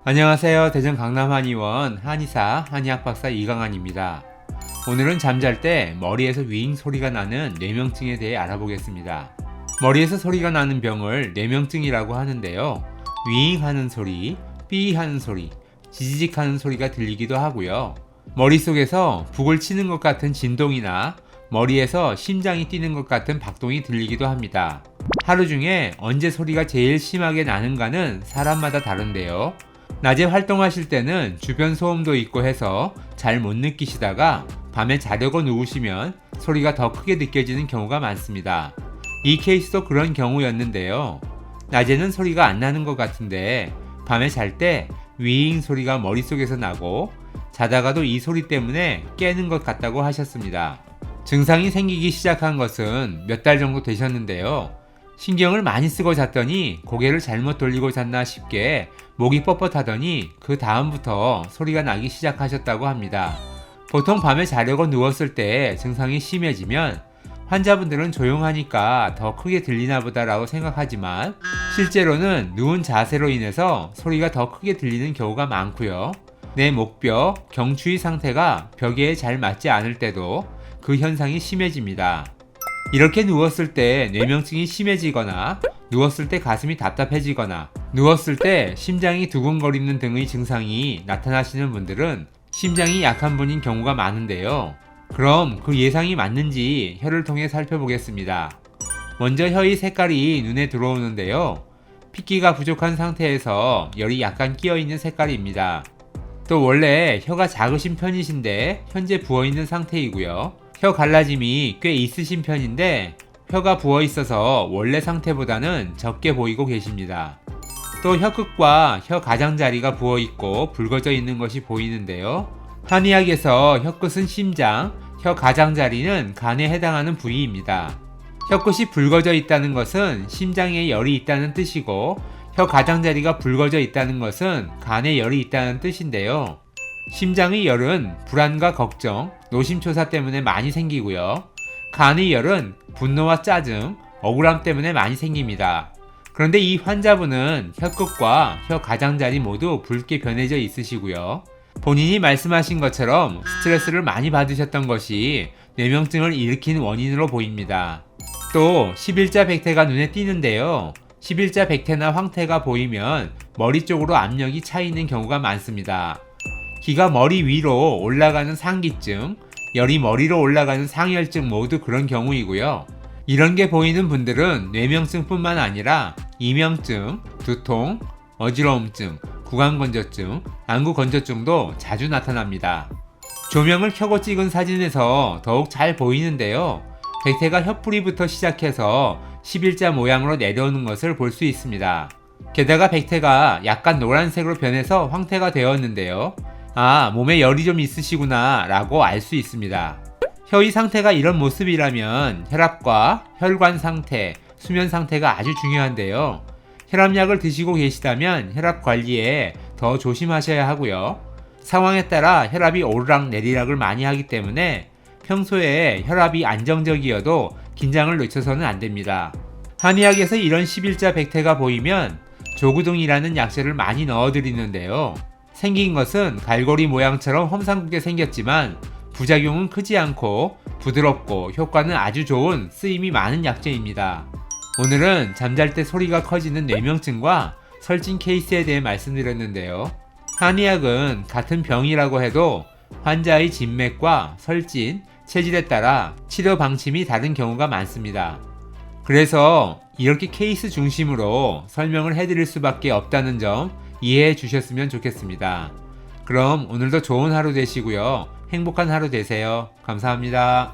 안녕하세요. 대전 강남 한의원 한의사 한의학박사 이강환입니다. 오늘은 잠잘 때 머리에서 윙 소리가 나는 뇌명증에 대해 알아보겠습니다. 머리에서 소리가 나는 병을 뇌명증이라고 하는데요. 윙 하는 소리, 삐 하는 소리, 지지직 하는 소리가 들리기도 하고요. 머릿속에서 북을 치는 것 같은 진동이나 머리에서 심장이 뛰는 것 같은 박동이 들리기도 합니다. 하루 중에 언제 소리가 제일 심하게 나는가는 사람마다 다른데요. 낮에 활동하실 때는 주변 소음도 있고 해서 잘 못 느끼시다가 밤에 자려고 누우시면 소리가 더 크게 느껴지는 경우가 많습니다. 이 케이스도 그런 경우였는데요. 낮에는 소리가 안 나는 것 같은데 밤에 잘 때 윙 소리가 머릿속에서 나고 자다가도 이 소리 때문에 깨는 것 같다고 하셨습니다. 증상이 생기기 시작한 것은 몇 달 정도 되셨는데요. 신경을 많이 쓰고 잤더니 고개를 잘못 돌리고 잤나 싶게 목이 뻣뻣하더니 그 다음부터 소리가 나기 시작하셨다고 합니다. 보통 밤에 자려고 누웠을 때 증상이 심해지면 환자분들은 조용하니까 더 크게 들리나 보다라고 생각하지만 실제로는 누운 자세로 인해서 소리가 더 크게 들리는 경우가 많고요. 내 목뼈, 경추의 상태가 벽에 잘 맞지 않을 때도 그 현상이 심해집니다. 이렇게 누웠을 때 뇌명증이 심해지거나 누웠을 때 가슴이 답답해지거나 누웠을 때 심장이 두근거리는 등의 증상이 나타나시는 분들은 심장이 약한 분인 경우가 많은데요. 그럼 그 예상이 맞는지 혀를 통해 살펴보겠습니다. 먼저 혀의 색깔이 눈에 들어오는데요. 핏기가 부족한 상태에서 열이 약간 끼어있는 색깔입니다. 또 원래 혀가 작으신 편이신데 현재 부어있는 상태이고요. 혀 갈라짐이 꽤 있으신 편인데 혀가 부어있어서 원래 상태보다는 적게 보이고 계십니다. 또 혀끝과 혀 가장자리가 부어있고 붉어져 있는 것이 보이는데요. 한의학에서 혀끝은 심장, 혀 가장자리는 간에 해당하는 부위입니다. 혀끝이 붉어져 있다는 것은 심장에 열이 있다는 뜻이고 혀 가장자리가 붉어져 있다는 것은 간에 열이 있다는 뜻인데요. 심장의 열은 불안과 걱정, 노심초사 때문에 많이 생기고요. 간의 열은 분노와 짜증, 억울함 때문에 많이 생깁니다. 그런데 이 환자분은 혀끝과 혀 가장자리 모두 붉게 변해져 있으시고요. 본인이 말씀하신 것처럼 스트레스를 많이 받으셨던 것이 뇌명증을 일으킨 원인으로 보입니다. 또 11자 백태가 눈에 띄는데요. 11자 백태나 황태가 보이면 머리 쪽으로 압력이 차 있는 경우가 많습니다. 기가 머리 위로 올라가는 상기증, 열이 머리로 올라가는 상열증 모두 그런 경우이고요. 이런 게 보이는 분들은 뇌명증뿐만 아니라 이명증, 두통, 어지러움증, 구강건조증, 안구건조증도 자주 나타납니다. 조명을 켜고 찍은 사진에서 더욱 잘 보이는데요. 백태가 혀뿌리부터 시작해서 11자 모양으로 내려오는 것을 볼 수 있습니다. 게다가 백태가 약간 노란색으로 변해서 황태가 되었는데요. 몸에 열이 좀 있으시구나 라고 알 수 있습니다. 혀의 상태가 이런 모습이라면 혈압과 혈관 상태, 수면 상태가 아주 중요한데요. 혈압약을 드시고 계시다면 혈압 관리에 더 조심하셔야 하고요. 상황에 따라 혈압이 오르락 내리락을 많이 하기 때문에 평소에 혈압이 안정적이어도 긴장을 놓쳐서는 안 됩니다. 한의학에서 이런 11자 백태가 보이면 조구등이라는 약재를 많이 넣어드리는데요. 생긴 것은 갈고리 모양처럼 험상궂게 생겼지만 부작용은 크지 않고 부드럽고 효과는 아주 좋은 쓰임이 많은 약재입니다. 오늘은 잠잘 때 소리가 커지는 뇌명증과 설진 케이스에 대해 말씀드렸는데요. 한의학은 같은 병이라고 해도 환자의 진맥과 설진, 체질에 따라 치료 방침이 다른 경우가 많습니다. 그래서 이렇게 케이스 중심으로 설명을 해드릴 수밖에 없다는 점 이해해 주셨으면 좋겠습니다. 그럼 오늘도 좋은 하루 되시고요. 행복한 하루 되세요. 감사합니다.